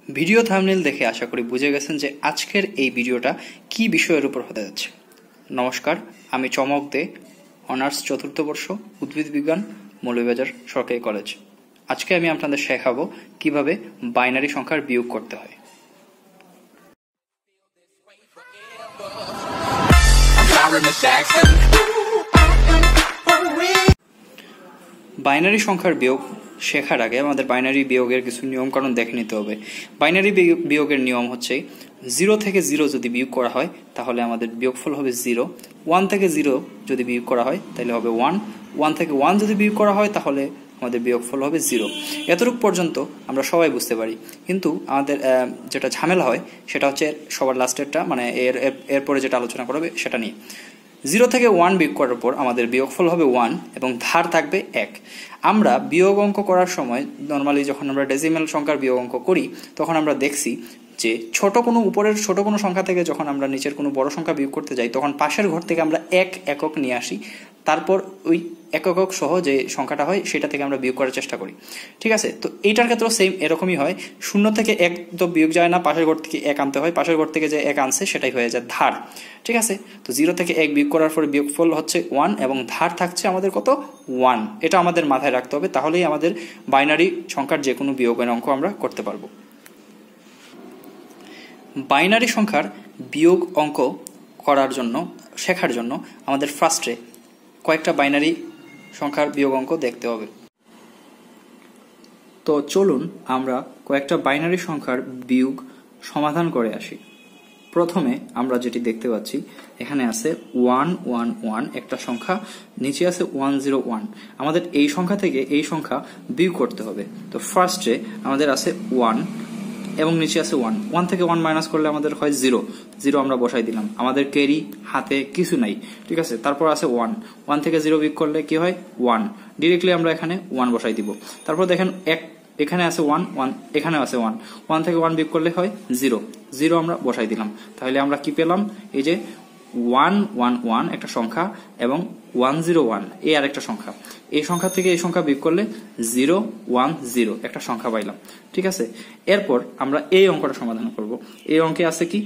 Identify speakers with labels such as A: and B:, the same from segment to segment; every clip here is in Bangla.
A: ভিডিও থাম্বনেল দেখে আশা করি বুঝে গেছেন যে আজকের এই ভিডিওটা কি বিষয়ের উপর হতে যাচ্ছে। নমস্কার, আমি চমক দে, অনার্স চতুর্থ বর্ষ, উদ্ভিদ বিজ্ঞান, মৌলভীবাজার সরকারি কলেজ। আজকে আমি আপনাদের শেখাবো কিভাবে বাইনারি সংখ্যার বিয়োগ করতে হয়। বাইনারি সংখ্যার বিয়োগ শেখার আগে আমাদের বাইনারি বিয়োগের কিছু নিয়ম কানুন দেখে নিতে হবে। বাইনারি বিয়োগের নিয়ম হচ্ছে 0 থেকে 0 যদি বিয়োগ করা হয় তাহলে আমাদের বিয়োগফল হবে 0। 1 থেকে 0 যদি বিয়োগ করা হয় তাহলে হবে 1। 1 থেকে 1 যদি বিয়োগ করা হয় তাহলে আমাদের বিয়োগফল হবে 0। এতটুকু পর্যন্ত আমরা সবাই বুঝতে পারি, কিন্তু আমাদের যেটা ঝামেলা হয় সেটা হচ্ছে সবার লাস্টেরটা, মানে এরপরে যেটা আলোচনা করা হবে সেটা নিয়ে। 0 থেকে 1 বিয়োগ করার পর আমাদের বিয়োগফল হবে 1 এবং ধার থাকবে 1। আমরা বিয়োগ অঙ্ক করার সময় নর্মালি যখন আমরা ডেসিমেল সংখ্যার বিয়োগ অঙ্ক করি তখন আমরা দেখছি যে উপরের ছোট কোনো সংখ্যা থেকে যখন আমরা নিচের কোনো বড় সংখ্যা বিয়োগ করতে যাই তখন পাশের ঘর থেকে আমরা এক একক নিয়ে আসি, তারপর ওই একক সহ যে সংখ্যাটা হয় সেটা থেকে আমরা বিয়োগ করার চেষ্টা করি। ঠিক আছে, তো এইটার ক্ষেত্রেও সেম এরকমই হয়। 0 থেকে 1 তো বিয়োগ যায় না, পাশের ঘর থেকে 1 আনতে হয়, পাশের ঘর থেকে যে 1 আনছে সেটাই হয়ে যায় ধার। ঠিক আছে, তো 0 থেকে 1 বিয়োগ করার পরে বিয়োগফল হচ্ছে 1 এবং ধার থাকছে আমাদের কত, 1। এটা আমাদের মাথায় রাখতে হবে, তাহলেই আমাদের বাইনারি সংখ্যার যে কোনো বিয়োগের অঙ্ক আমরা করতে পারবো। বাইনারি সংখ্যার বিয়োগ অঙ্ক করার জন্য, শেখার জন্য আমাদের ফার্স্টে কয়েকটা বাইনারি সংখ্যার বিয়োগ অঙ্ক দেখতে হবে। তো চলুন আমরা কয়েকটা বাইনারি সংখ্যার বিয়োগ সমাধান করে আসি। প্রথমে আমরা যেটি দেখতে পাচ্ছি, এখানে আছে 111 একটা সংখ্যা, নিচে আছে 101। আমাদের এই সংখ্যা থেকে এই সংখ্যা বিয়োগ করতে হবে। তো ফার্স্টে আমাদের আছে 1 এবং নিচে আছে 1। 1 থেকে 1 মাইনাস করলে আমাদের হয় 0। 0 আমরা বসাই দিলাম, আমাদের ক্যারি হাতে কিছু নাই। ঠিক আছে, তারপর আছে 1। 1 থেকে 0 বিয়োগ করলে কি হয়, 1। ডিরেক্টলি আমরা এখানে 1 বসাই দিব। তারপর দেখেন এখানে আছে 1, এখানে আছে 1। 1 থেকে 1 বিয়োগ করলে হয় 0। 0 আমরা বসাই দিলাম। তাহলে আমরা কি পেলাম, এই যে 111 একটা সংখ্যা এবং 101 এই আরেকটা সংখ্যা। এই সংখ্যা থেকে এই সংখ্যা বিয়োগ করলে 010 একটা সংখ্যা পাইলাম। ঠিক আছে, এরপর আমরা এই অঙ্কটা সমাধান করব। এই অঙ্কে আছে কি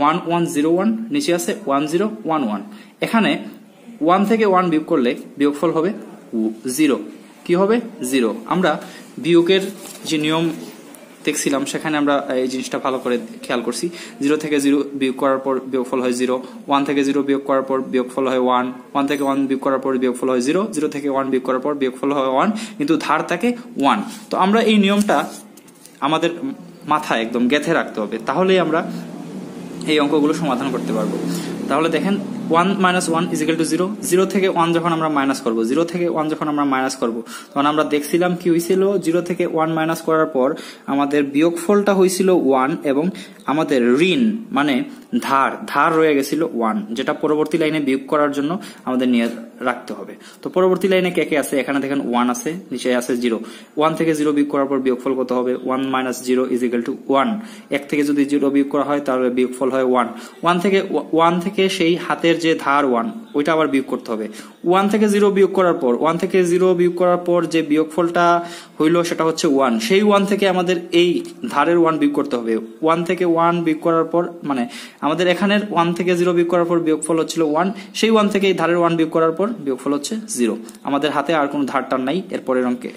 A: 1101, নিচে আছে 1011। এখানে 1 থেকে 1 বিয়োগ করলে বিয়োগফল হবে 0। কি হবে, 0। আমরা বিয়োগের যে নিয়ম দেখছিলাম সেখানে আমরা এই জিনিসটা ভালো করে খেয়াল করছি। 0 থেকে 0 বিয়োগ করার পর বিয়োগফল হয় 0। 1 থেকে 0 বিয়োগ করার পর বিয়োগফল হয় 1। 1 থেকে 1 বিয়োগ করার পর বিয়োগফল হয় 0। 0 থেকে 1 বিয়োগ করার পর বিয়োগফল হয় 1, কিন্তু ধার থাকে 1। তো আমরা এই নিয়মটা আমাদের মাথায় একদম গেঁথে রাখতে হবে, তাহলেই আমরা এই অঙ্কগুলো সমাধান করতে পারবো। তাহলে দেখেন 1 - 1 = 0। 0 থেকে 1 যখন আমরা মাইনাস করব, 0 থেকে 1 যখন আমরা মাইনাস করব তখন আমরা দেখছিলাম কি হয়েছিল, 0 থেকে 1 মাইনাস করার পর আমাদের বিয়োগফলটা হয়েছিল 1 এবং আমাদের ঋণ মানে ধার রয়ে গেছিল 1, যেটা পরবর্তী লাইনে বিয়োগ করার জন্য আমাদের নিয়ে রাখতে হবে। তো পরবর্তী লাইনে কে কে আছে, এখানে দেখেন 1 আছে, নিচে আছে 0। 1 থেকে 0 বিয়োগ করার পর বিয়োগফল কত হবে, 1 - 0 = 1। 1 থেকে যদি 0 বিয়োগ করা হয় তাহলে বিয়োগফল হয় 1। 1 থেকে সেই হাতের যে ধার 1 ওইটা আবার বিয়োগ করতে হবে। 1 থেকে 0 বিয়োগ করার পর 1 থেকে 0 বিয়োগ করার পর যে বিয়োগফলটা হইল সেটা হচ্ছে 1। সেই 1 থেকে আমাদের এই ধারের 1 বিয়োগ করতে হবে। 1 থেকে 1 বিয়োগ করার পর মানে আমাদের এখানের 1 থেকে 0 বিয়োগ করার পর বিয়োগফল হচ্ছিল 1। সেই 1 থেকে এই ধারের 1 বিয়োগ করার পর বিয়োগফল হচ্ছে 0। আমাদের হাতে আর কোনো ধারটার নাই।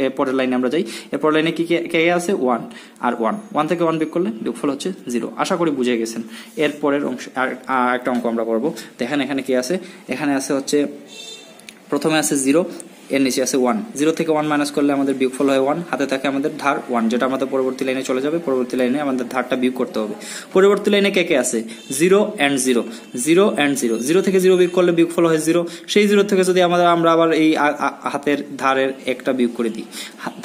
A: এরপরের লাইনে আমরা যাই। এরপর লাইনে কি কে আছে, 1 আর 1। 1 থেকে 1 বিয়োগ করলে বিয়োগফল হচ্ছে 0। আশা করি বুঝে গেছেন। এরপরের অংশ একটা অঙ্ক আমরা করব। দেখেন এখানে কি আছে, এখানে আছে হচ্ছে প্রথমে আছে 0, এর নিচে আছে 1। 0 থেকে 1 মাইনাস করলে আমাদের বিয়োগফল হয় 1, হাতে থাকে আমাদের ধার 1, যেটা আমাদের পরবর্তী লাইনে চলে যাবে। পরবর্তী লাইনে আমাদের ধারটা বিয়োগ করতে হবে। পরবর্তী লাইনে কে আছে, 0 and 0। 0 and 0। 0 থেকে 0 বিয়োগ করলে বিয়োগফল হয় 0। সেই 0 থেকে যদি আমরা আবার এই হাতের ধারের একটা বিয়োগ করে দিই,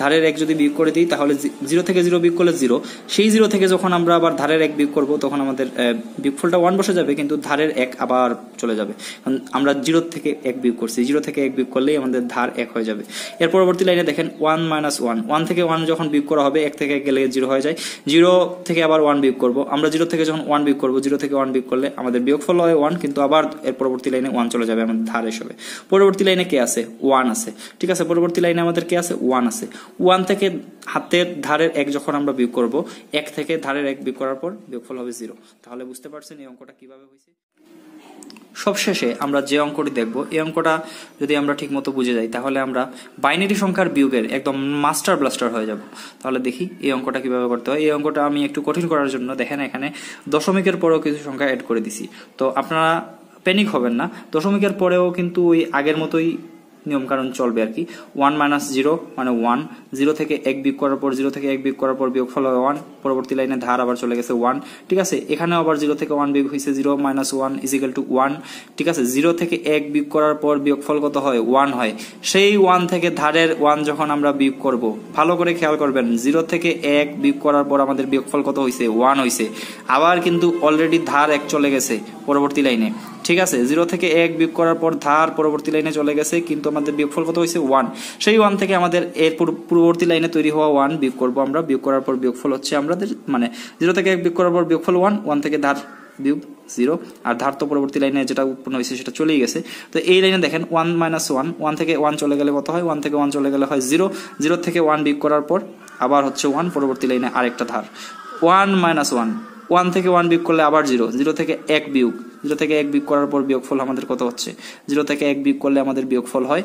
A: ধারের 1 যদি বিয়োগ করে দিই তাহলে 0 থেকে 0 বিয়োগ করলে 0। সেই 0 থেকে যখন আমরা আবার ধারের 1 বিয়োগ করব তখন আমাদের বিয়োগফলটা 1 বসে যাবে, কিন্তু ধারের 1 আবার চলে যাবে। আমরা 0 থেকে 1 বিয়োগ করছি, 0 থেকে 1 বিয়োগ করলেই আমাদের ধার 1 হয়ে যাবে। এর পরবর্তী লাইনে দেখেন 1 - 1, 1 থেকে 1 যখন বিয়োগ করা হবে 1 থেকে 1 গেলে 0 হয়ে যায়, 0 থেকে আবার 1 বিয়োগ করব আমরা, 0 থেকে যখন 1 বিয়োগ করব, 0 থেকে 1 বিয়োগ করলে আমাদের বিয়োগফল হয় 1, কিন্তু আবার এর পরবর্তী লাইনে 1 চলে যাবে আমাদের ধার হিসেবে। পরবর্তী লাইনে কে আছে? 1 আছে, ঠিক আছে। পরবর্তী লাইনে আমাদের কে আছে? 1 আছে। 1 থেকে হাতের ধারের 1 যখন আমরা বিয়োগ করব, 1 থেকে ধারের 1 বিয়োগ করার পর বিয়োগফল হবে 0। তাহলে বুঝতে পারছেন এই অঙ্কটা কিভাবে হয়েছে। সবশেষে আমরা যে অঙ্কটি দেখব, এই অঙ্কটা যদি আমরা ঠিকমতো বুঝে যাই তাহলে আমরা বাইনারি সংখ্যার বিয়োগের একদম মাস্টার ব্লাস্টার হয়ে যাব। তাহলে দেখি এই অঙ্কটা কিভাবে করতে হয়। এই অঙ্কটা আমি একটু কঠিন করার জন্য দেখেন এখানে দশমিকের পরেও কিছু সংখ্যা অ্যাড করে দিছি। তো আপনারা প্যানিক হবেন না, দশমিকের পরেও কিন্তু ওই আগের মতোই নিয়ম কারণ চলবে আর কি। 1 - 0 মানে 1, 0 থেকে 1 বিয়োগ করার পর, 0 থেকে 1 বিয়োগ করার পর বিয়োগফল হয় 1, পরবর্তী লাইনে ধার আবার চলে গেছে 1, ঠিক আছে। এখানেও আবার 0 থেকে 1 বিয়োগ হয়েছে, 0 - 1 = 1, ঠিক আছে। 0 থেকে 1 বিয়োগ করার পর বিয়োগফল কত হয়? 1 হয়। সেই 1 থেকে ধারের 1 যখন আমরা বিয়োগ করব, ভালো করে খেয়াল করবেন, 0 থেকে 1 বিয়োগ করার পর আমাদের বিয়োগফল কত হয়েছে? 1 হয়েছে। আবার কিন্তু অলরেডি ধার 1 চলে গেছে পরবর্তী লাইনে, ঠিক আছে। 0 থেকে 1 বিয়োগ করার পর ধার পরবর্তী লাইনে চলে গেছে, কিন্তু আমাদের বিয়োগফল কত হয়েছে? 1। সেই 1 থেকে আমাদের এর পূর্ববর্তী লাইনে তৈরি হওয়া 1 বিয়োগ করব আমরা, বিয়োগ করার পর বিয়োগফল হচ্ছে আমাদের মানে 0 থেকে 1 বিয়োগ করার পর বিয়োগফল 1, 1 থেকে ধার বিয়োগ 0, আর ধার তো পরবর্তী লাইনে যেটা উৎপন্ন হয়েছে সেটা চলেই গেছে। তো এই লাইনে দেখেন 1 - 1, 1 থেকে 1 চলে গেলে কত হয়? 1 থেকে 1 চলে গেলে হয় 0, 0 থেকে 1 বিয়োগ করার পর আবার হচ্ছে 1, পরবর্তী লাইনে আরেকটা ধার। 1 - 1, 1 থেকে 1 বিয়োগ করলে আবার 0, 0 থেকে 1 বিয়োগ, 0 থেকে 1 বিয়োগ করার পর বিয়োগফল আমাদের কত হচ্ছে? 0 থেকে 1 বিয়োগ করলে আমাদের বিয়োগফল হয়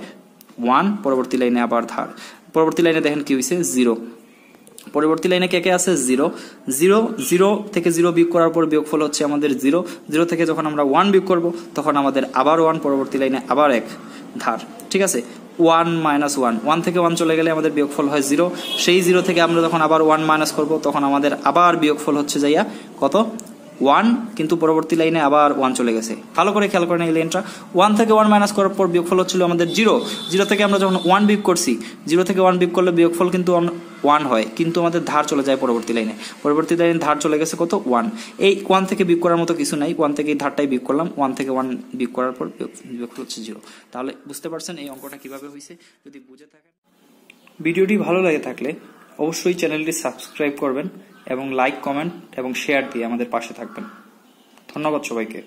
A: 1, পরবর্তী লাইনে আবার ধার। পরবর্তী লাইনে দেখেন কি হয়েছে? 0। পরবর্তী লাইনে কে কে আছে? 0, 0, 0 থেকে 0 বিয়োগ করার পর বিয়োগফল হচ্ছে আমাদের 0, 0 থেকে যখন আমরা 1 বিয়োগ করব তখন আমাদের আবার 1, পরবর্তী লাইনে আবার 1 ধার, ঠিক আছে। 1 - 1, 1 থেকে 1 চলে গেলে আমাদের বিয়োগফল হয় 0, সেই 0 থেকে আমরা যখন আবার 1 মাইনাস করব তখন আমাদের আবার বিয়োগফল হচ্ছে যাইয়া কত? 1, কিন্তু পরবর্তী লাইনে আবার 1 চলে গেছে। ভালো করে খেয়াল করেন এই লাইনটা। 1 থেকে 1 মাইনাস করার পর বিয়োগফল হচ্ছিল আমাদের 0, 0 থেকে আমরা যখন 1 বিয়োগ করছি, 0 থেকে 1 বিয়োগ করলে বিয়োগফল কিন্তু 1 হয়, কিন্তু আমাদের ধার চলে যায় পরবর্তী লাইনে, পরবর্তী লাইনে ধার চলে গেছে কত? 1। এই 1 থেকে বিয়োগ করার মতো কিছু নাই, 1 থেকে এই ধারটাই বিয়োগ করলাম, 1 থেকে 1 বিয়োগ করার পর বিয়োগফল হচ্ছে 0। তাহলে বুঝতে পারছেন এই অঙ্কটা কিভাবে হয়েছে। যদি বুঝে থাকেন, ভিডিওটি ভালো লাগে থাকলে অবশ্যই চ্যানেলটি সাবস্ক্রাইব করবেন এবং লাইক, কমেন্ট এবং শেয়ার দিয়ে আমাদের পাশে থাকবেন। ধন্যবাদ সবাইকে।